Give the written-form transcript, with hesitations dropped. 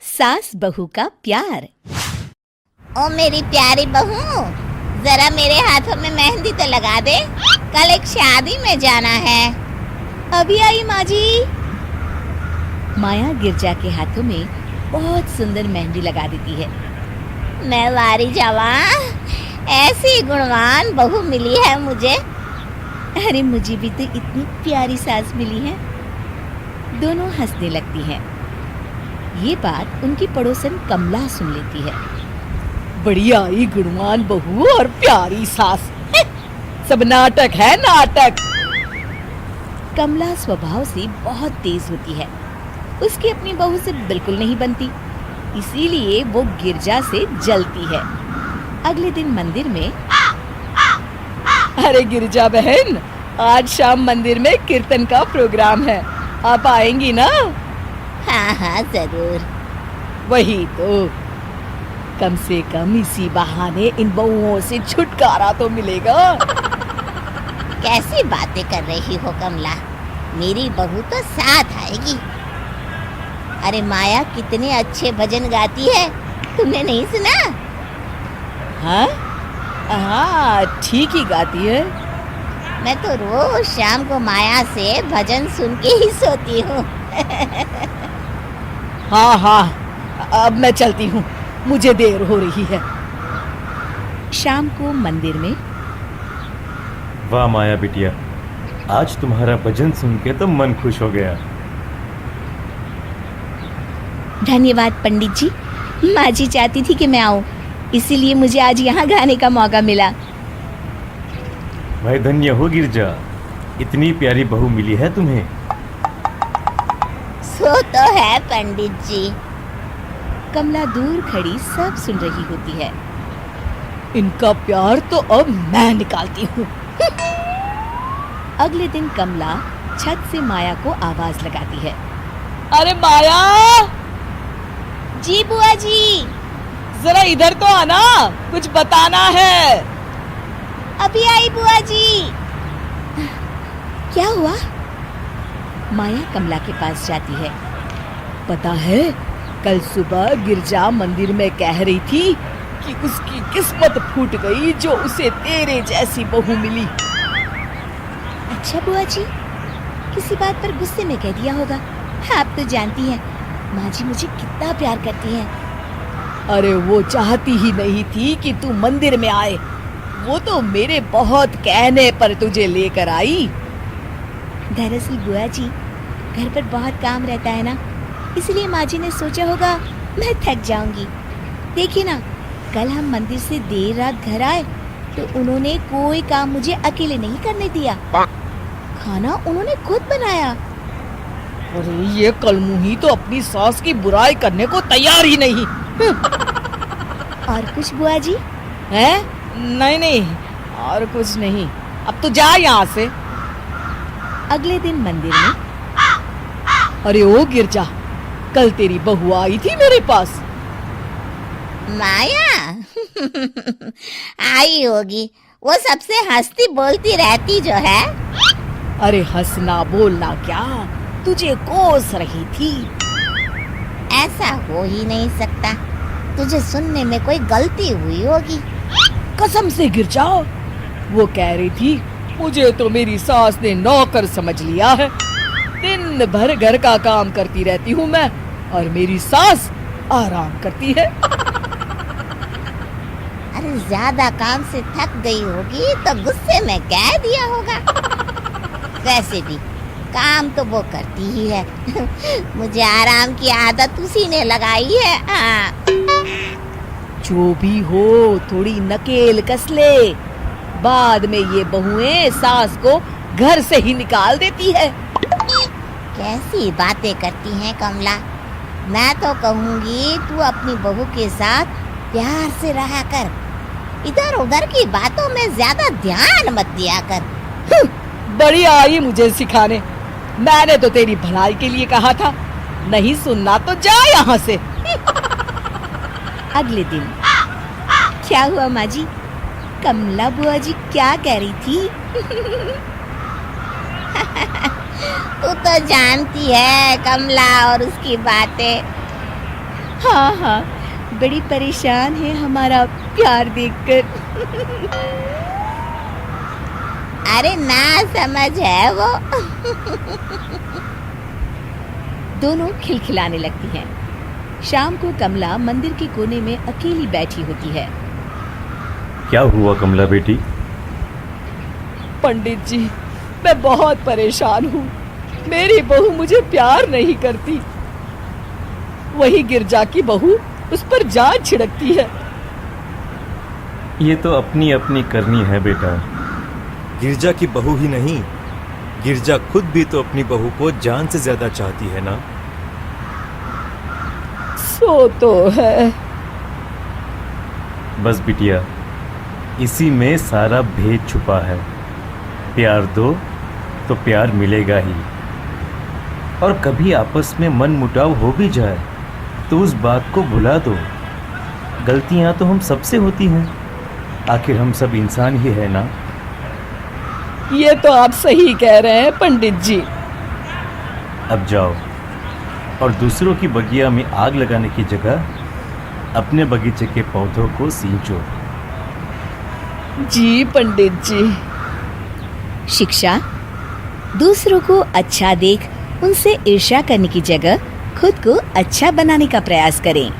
सास बहू का प्यार। ओ मेरी प्यारी बहू, जरा मेरे हाथों में मेहंदी तो लगा दे, कल एक शादी में जाना है। अभी आई माँ जी। माया गिरजा के हाथों में बहुत सुंदर मेहंदी लगा देती है। मैं वारी जावा, ऐसी गुणवान बहू मिली है मुझे। अरे मुझे भी तो इतनी प्यारी सास मिली है। दोनों हंसने लगती हैं। ये बात उनकी पड़ोसन कमला सुन लेती है। बढ़िया ही गुणवान बहू और प्यारी सास, सब नाटक है नाटक। कमला स्वभाव से बहुत तेज होती है। उसकी अपनी बहू से बिल्कुल नहीं बनती, इसीलिए वो गिरजा से जलती है। अगले दिन मंदिर में, अरे गिरजा बहन, आज शाम मंदिर में कीर्तन का प्रोग्राम है, आप आएंगी ना? हाँ हाँ जरूर। वही तो, कम से कम इसी बहाने इन बहुओं से छुटकारा तो मिलेगा। कैसी बातें कर रही हो कमला, मेरी बहू तो साथ आएगी। अरे माया कितने अच्छे भजन गाती है, तुमने नहीं सुना? हाँ हाँ, ठीक ही गाती है। मैं तो रोज शाम को माया से भजन सुन के ही सोती हूँ। हाँ हाँ, अब मैं चलती हूँ, मुझे देर हो रही है। शाम को मंदिर में, वाह माया बिटिया, आज तुम्हारा भजन सुन के तो मन खुश हो गया। धन्यवाद पंडित जी। माँ जी चाहती थी कि मैं आऊं, इसीलिए मुझे आज यहाँ गाने का मौका मिला। भाई धन्य हो गिरजा, इतनी प्यारी बहू मिली है तुम्हें। सो तो है पंडित जी। कमला दूर खड़ी सब सुन रही होती है। इनका प्यार तो अब मैं निकालती हूँ। अगले दिन कमला छत से माया को आवाज लगाती है। अरे माया, जी बुआ जी। जरा इधर तो आना, कुछ बताना है। अभी आई बुआ जी। क्या हुआ? माया कमला के पास जाती है। पता है, कल सुबह गिरजा मंदिर में कह रही थी कि उसकी किस्मत फूट गई जो उसे तेरे जैसी बहू मिली। अच्छा बुआ जी, किसी बात पर गुस्से में कह दिया होगा। आप तो जानती हैं माँ जी मुझे कितना प्यार करती हैं। अरे वो चाहती ही नहीं थी कि तू मंदिर में आए, वो तो मेरे बहुत कहने पर तुझे लेकर आई। दरअसल बुआ जी, घर पर बहुत काम रहता है ना, इसलिए माँ जी ने सोचा होगा मैं थक जाऊंगी। देखिए ना, कल हम मंदिर से देर रात घर आए तो उन्होंने कोई काम मुझे अकेले नहीं करने दिया। खाना उन्होंने खुद बनाया। अरे ये कलमुही तो अपनी सास की बुराई करने को तैयार ही नहीं। और कुछ बुआ जी? हैं? नहीं नहीं, और कुछ नहीं, अब तो जा यहाँ से। अगले दिन मंदिर में, अरे ओ गिरजा, कल तेरी बहू आई थी मेरे पास। माया आई होगी, वो सबसे हंसती बोलती रहती जो है। अरे हंसना बोलना क्या, तुझे कोस रही थी। ऐसा हो ही नहीं सकता, तुझे सुनने में कोई गलती हुई होगी। कसम से गिरजा, वो कह रही थी मुझे तो मेरी सास ने नौकर समझ लिया है। दिन भर घर का काम करती रहती हूँ मैं, और मेरी सास आराम करती है। अरे ज्यादा काम से थक गई होगी तो गुस्से में कह दिया होगा। वैसे भी काम तो वो करती ही है। मुझे आराम की आदत उसी ने लगाई है। हाँ। जो भी हो, थोड़ी नकेल कस ले, बाद में ये बहुएं सास को घर से ही निकाल देती है। कैसी बातें करती हैं कमला। मैं तो कहूँगी तू अपनी बहू के साथ प्यार से रहा कर, इधर उधर की बातों में ज्यादा ध्यान मत दिया कर। बड़ी आई मुझे सिखाने, मैंने तो तेरी भलाई के लिए कहा था, नहीं सुनना तो जा यहाँ से। अगले दिन, क्या हुआ माँ जी? कमला बुआ जी क्या कह रही थी? तू तो जानती है कमला और उसकी बातें। हाँ हाँ, बड़ी परेशान है हमारा प्यार देखकर। अरे ना समझ है वो। दोनों खिलखिलाने लगती हैं। शाम को कमला मंदिर के कोने में अकेली बैठी होती है। क्या हुआ कमला बेटी? पंडित जी, मैं बहुत परेशान हूँ। मेरी बहू मुझे प्यार नहीं करती। वही गिरजा की बहू उस पर जान छिड़कती है। ये तो अपनी अपनी करनी है बेटा। गिरजा की बहू ही नहीं, गिरजा खुद भी तो अपनी बहू को जान से ज्यादा चाहती है ना। सो तो है। बस बिटिया, इसी में सारा भेद छुपा है। प्यार दो तो प्यार मिलेगा ही। और कभी आपस में मन मुटाव हो भी जाए तो उस बात को भुला दो। गलतियां तो हम सबसे होती हैं, आखिर हम सब इंसान ही है ना। ये तो आप सही कह रहे हैं पंडित जी। अब जाओ और दूसरों की बगिया में आग लगाने की जगह अपने बगीचे के पौधों को सींचो। जी पंडित जी। शिक्षा: दूसरों को अच्छा देख उनसे ईर्ष्या करने की जगह खुद को अच्छा बनाने का प्रयास करें।